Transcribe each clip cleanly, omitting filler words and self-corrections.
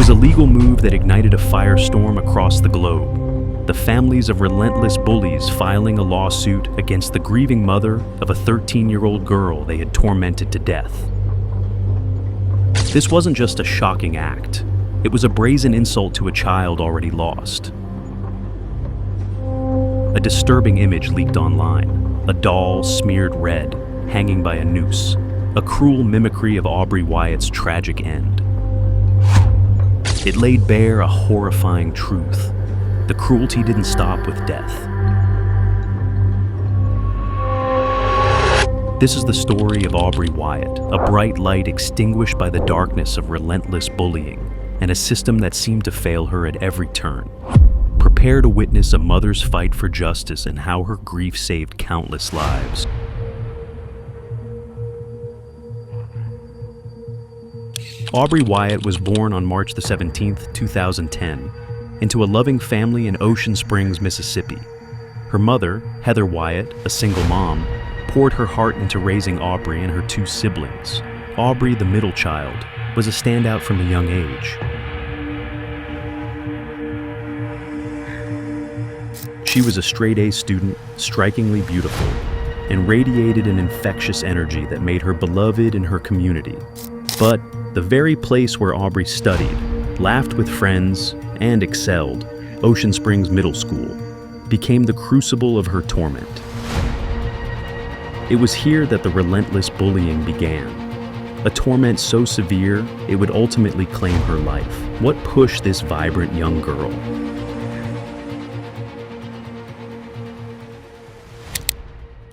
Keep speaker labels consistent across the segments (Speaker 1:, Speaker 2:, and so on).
Speaker 1: was a legal move that ignited a firestorm across the globe. The families of relentless bullies filing a lawsuit against the grieving mother of a 13-year-old girl they had tormented to death. This wasn't just a shocking act. It was a brazen insult to a child already lost. A disturbing image leaked online, a doll smeared red, hanging by a noose, a cruel mimicry of Aubreigh Wyatt's tragic end. It laid bare a horrifying truth. The cruelty didn't stop with death. This is the story of Aubreigh Wyatt, a bright light extinguished by the darkness of relentless bullying, and a system that seemed to fail her at every turn. Prepare to witness a mother's fight for justice and how her grief saved countless lives. Aubreigh Wyatt was born on March 17, 2010, into a loving family in Ocean Springs, Mississippi. Her mother, Heather Wyatt, a single mom, poured her heart into raising Aubreigh and her two siblings. Aubreigh, the middle child, was a standout from a young age. She was a straight-A student, strikingly beautiful, and radiated an infectious energy that made her beloved in her community. But the very place where Aubreigh studied, laughed with friends, and excelled, Ocean Springs Middle School, became the crucible of her torment. It was here that the relentless bullying began, a torment so severe it would ultimately claim her life. What pushed this vibrant young girl?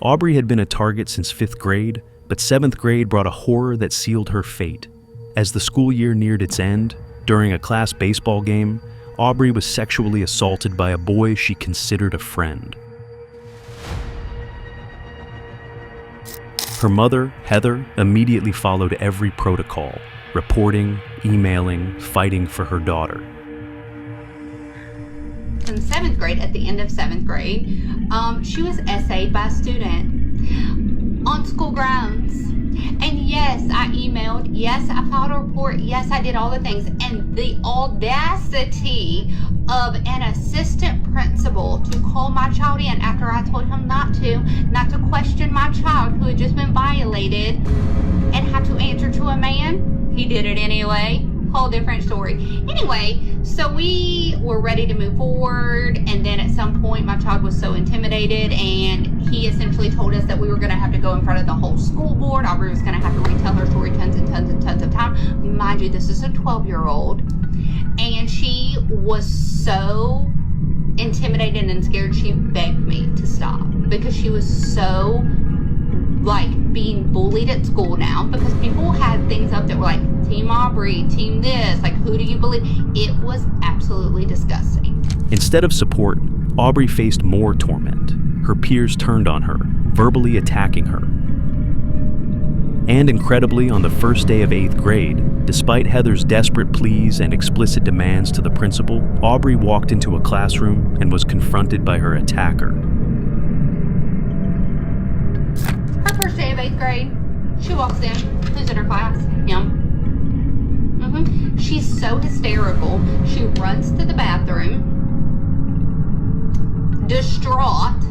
Speaker 1: Aubreigh had been a target since 5th grade, but 7th grade brought a horror that sealed her fate. As the school year neared its end, during a class baseball game, Aubreigh was sexually assaulted by a boy she considered a friend. Her mother, Heather, immediately followed every protocol, reporting, emailing, fighting for her daughter.
Speaker 2: In 7th grade, at the end of 7th grade, she was essayed by a student on school grounds. And yes, I emailed, yes, I filed a report, yes, I did all the things. And the audacity of an assistant principal to call my child in after I told him not to question my child who had just been violated and have to answer to a man. He did it anyway. Whole different story. Anyway, so we were ready to move forward, and then at some point my child was so intimidated, and he essentially told us that we were going to have to go in front of the whole school board. Aubreigh was going to have to retell her story tons and tons and tons of times. Mind you, this is a 12-year-old, and she was so intimidated and scared she begged me to stop because she was so being bullied at school now, because people had things up that were like Team Aubreigh, Team this, who do you believe? It was absolutely disgusting.
Speaker 1: Instead of support, Aubreigh faced more torment. Her peers turned on her, verbally attacking her. And incredibly, on the first day of 8th grade, despite Heather's desperate pleas and explicit demands to the principal, Aubreigh walked into a classroom and was confronted by her attacker.
Speaker 2: Her first day of 8th grade, she walks in. Who's in her class? Him. She's so hysterical. She runs to the bathroom, distraught.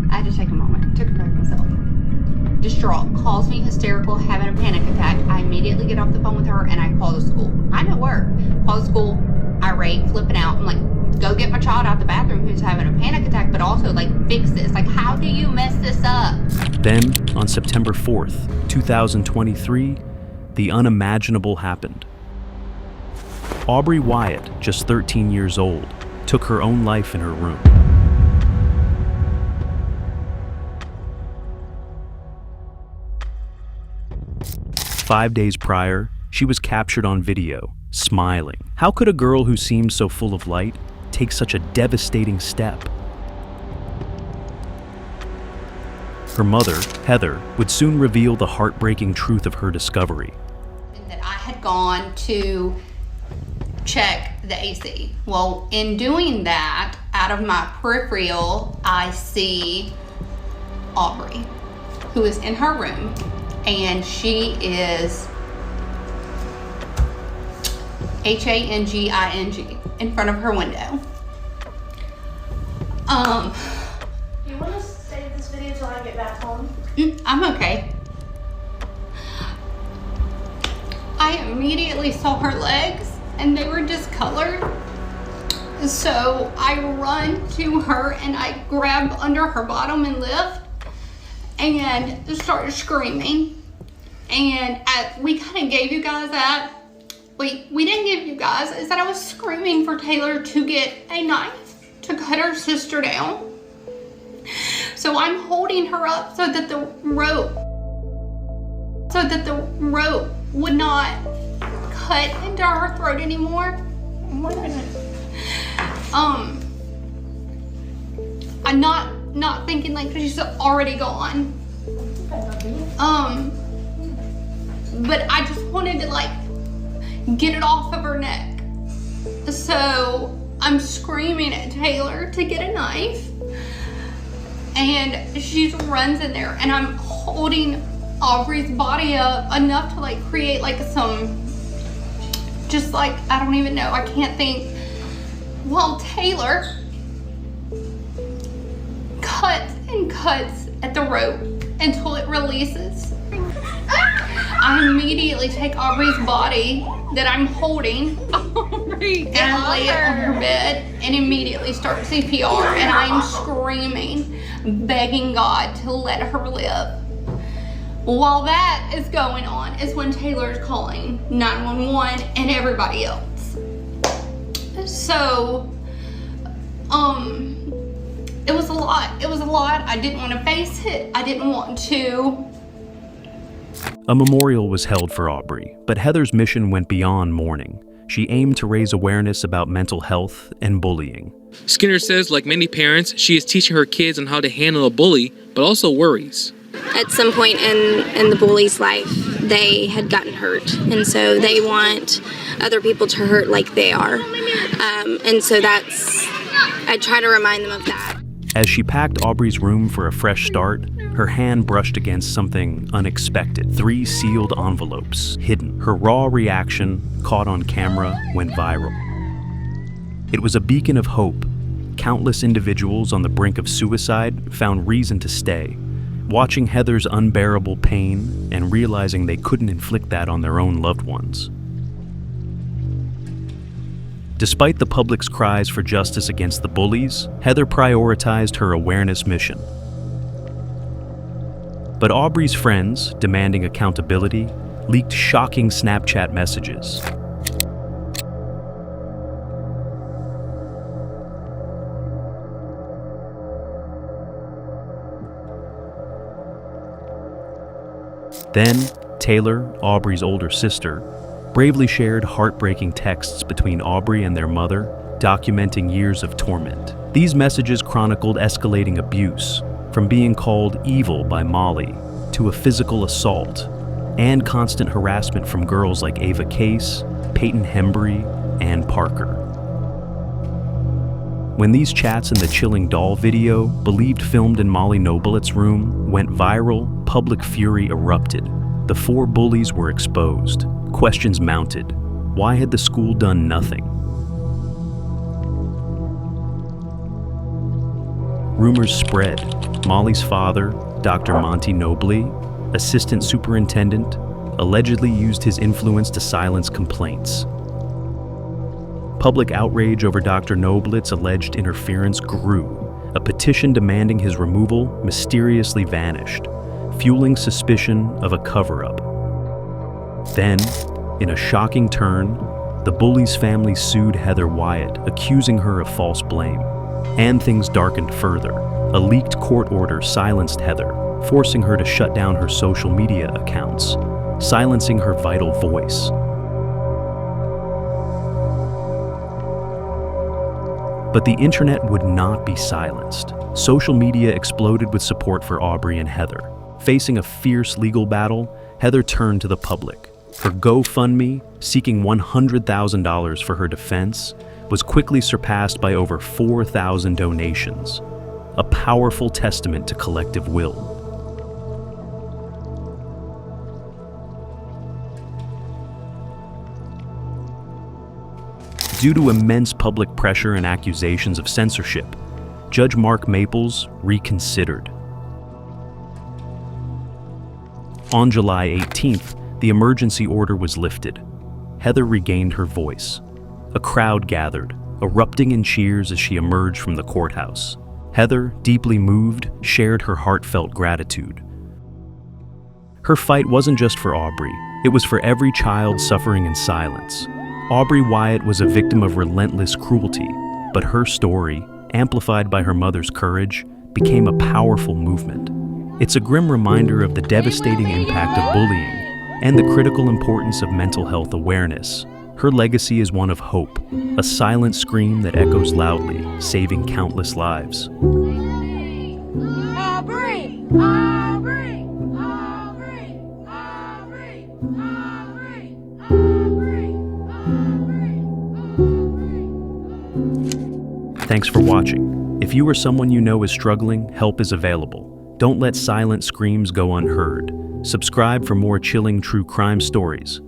Speaker 2: I had to take a moment. Took a break myself. Distraught. Calls me hysterical, having a panic attack. I immediately get off the phone with her and I call the school. I'm at work. Call the school, irate, flipping out. I'm like, go get my child out the bathroom who's having a panic attack, but also fix this. How do you mess this up?
Speaker 1: Then, on September 4th, 2023, the unimaginable happened. Aubreigh Wyatt, just 13 years old, took her own life in her room. Five days prior, she was captured on video, smiling. How could a girl who seemed so full of light take such a devastating step? Her mother, Heather, would soon reveal the heartbreaking truth of her discovery.
Speaker 2: That I had gone to check the AC. Well, in doing that, out of my peripheral, I see Aubreigh, who is in her room and she is Hanging in front of her window.
Speaker 3: You want to save this video till I get back home?
Speaker 2: I'm okay. I immediately saw her legs and they were discolored. So I run to her and I grab under her bottom and lift and started screaming. And we kind of gave you guys that. We didn't give you guys, is that I was screaming for Taylor to get a knife to cut her sister down. So I'm holding her up so that the rope would not cut into her throat anymore. I'm not thinking like she's already gone. But I just wanted to like get it off of her neck. So I'm screaming at Taylor to get a knife, and she runs in there, and I'm holding Aubrey's body up enough to like create like some, just like, I don't even know, I can't think. Well, Taylor cuts and cuts at the rope until it releases. I immediately take Aubrey's body that I'm holding and I lay it on her bed and immediately start CPR, and I'm screaming, begging God to let her live. While that is going on is when Taylor's calling 911 and everybody else. So, it was a lot. I didn't want to face it. I didn't want to.
Speaker 1: A memorial was held for Aubreigh, but Heather's mission went beyond mourning. She aimed to raise awareness about mental health and bullying.
Speaker 4: Skinner says, like many parents, she is teaching her kids on how to handle a bully, but also worries.
Speaker 5: At some point in the bully's life, they had gotten hurt, and so they want other people to hurt like they are. And so I try to remind them of that.
Speaker 1: As she packed Aubreigh's room for a fresh start, her hand brushed against something unexpected. 3 sealed envelopes, hidden. Her raw reaction, caught on camera, went viral. It was a beacon of hope. Countless individuals on the brink of suicide found reason to stay, watching Heather's unbearable pain and realizing they couldn't inflict that on their own loved ones. Despite the public's cries for justice against the bullies, Heather prioritized her awareness mission. But Aubreigh's friends, demanding accountability, leaked shocking Snapchat messages. Then, Taylor, Aubreigh's older sister, bravely shared heartbreaking texts between Aubreigh and their mother, documenting years of torment. These messages chronicled escalating abuse, from being called evil by Molly to a physical assault, and constant harassment from girls like Ava Case, Peyton Hembry, and Parker. When these chats in the chilling doll video, believed filmed in Molly Noblet's room, went viral, public fury erupted. The 4 bullies were exposed. Questions mounted. Why had the school done nothing? Rumors spread. Molly's father, Dr. Monty Nobley, assistant superintendent, allegedly used his influence to silence complaints. Public outrage over Dr. Noblet's alleged interference grew. A petition demanding his removal mysteriously vanished, fueling suspicion of a cover-up. Then, in a shocking turn, the bully's family sued Heather Wyatt, accusing her of false blame. And things darkened further. A leaked court order silenced Heather, forcing her to shut down her social media accounts, silencing her vital voice. But the internet would not be silenced. Social media exploded with support for Aubreigh and Heather. Facing a fierce legal battle, Heather turned to the public. Her GoFundMe, seeking $100,000 for her defense, was quickly surpassed by over 4,000 donations, a powerful testament to collective will. due to immense public pressure and accusations of censorship, Judge Mark Maples reconsidered. On July 18th, the emergency order was lifted. Heather regained her voice. A crowd gathered, erupting in cheers as she emerged from the courthouse. Heather, deeply moved, shared her heartfelt gratitude. Her fight wasn't just for Aubreigh, it was for every child suffering in silence. Aubreigh Wyatt was a victim of relentless cruelty, but her story, amplified by her mother's courage, became a powerful movement. It's a grim reminder of the devastating impact of bullying and the critical importance of mental health awareness. Her legacy is one of hope, a silent scream that echoes loudly, saving countless lives.
Speaker 6: Aubreigh! Aubreigh! Aubreigh! Aubreigh! Aubreigh! Aubreigh!
Speaker 1: Thanks for watching. If you or someone you know is struggling, help is available. Don't let silent screams go unheard. Subscribe for more chilling true crime stories.